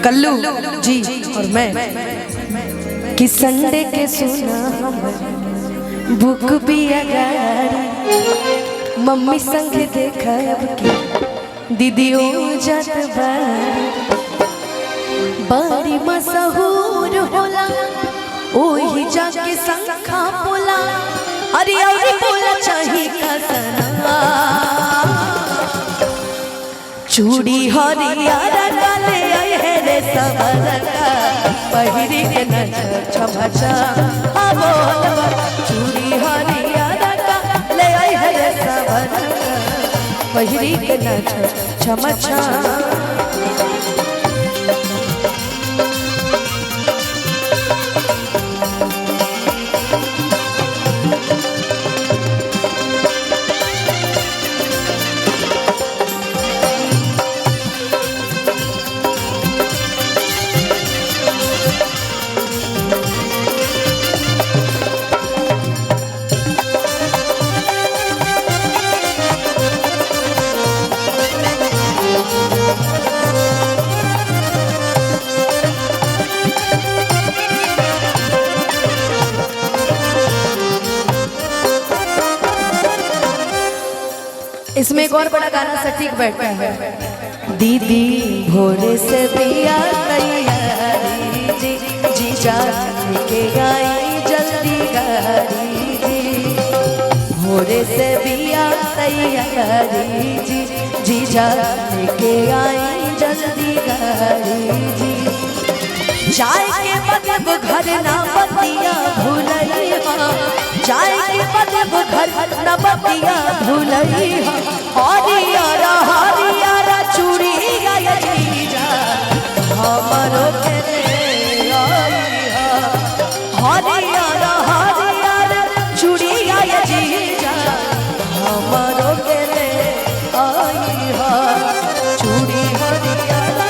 कल्लू जी और मैं कि संडे के सुना बुक भी अगाड़ी मम्मी संग देखा अब की दीदी ओ जात बड़ी मशहूर होला ओही जाके संखा बोला अरे और बोला चाहिए कसना चूड़ी हरियर काले है रे सबरका पहिरी के नजर छमछा बोलबा चूड़ी हरियर काले है रे सबरका पहिरी के नजर छमछा इसमें एक और बड़ा गाना सटीक बैठता है दीदी भोरे से पिया तैयारी जी जीजा लेके आई जल्दी गाड़ी जी भोरे से पिया तैयारी जी जीजा लेके आई जल्दी गाड़ी जी जाए के बदब घर ना बतिया भूलई जाए के बदब घर ना बतिया भूलई हरियारा हरियारा चूड़ी गाय जीजा हमरो के हरियारा हरियारा चूड़ी गाय जीजा हमरो के आई चूड़ी हरियारा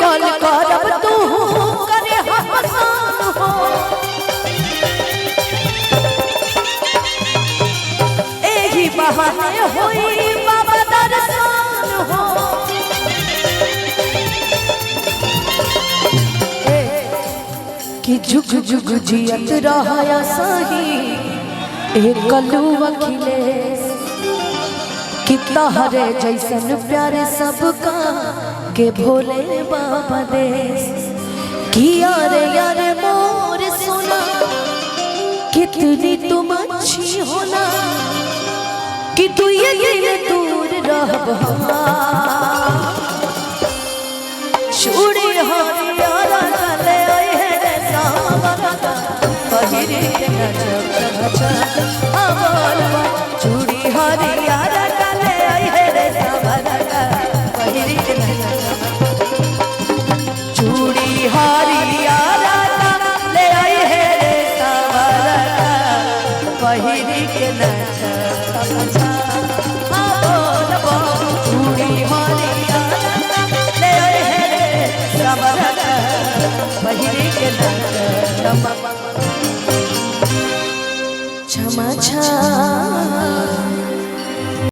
कॉल करब तू करे हसन हो एही बहाने होई बाबा दर्शन हो कि जुग जुग जियत रहया सही एक कल्लू अखिलेश कि तहरे जैसन प्यारे सबका के भोले बाबा देश कि यारे यारे मोर सोना कितनी तुम अच्छी होना कि तू ये दिल दूर रहब चूड़ी हरियारा काले आई है सावरा पहिरी के नजर छमछा बोलबा चूड़ी हरियारा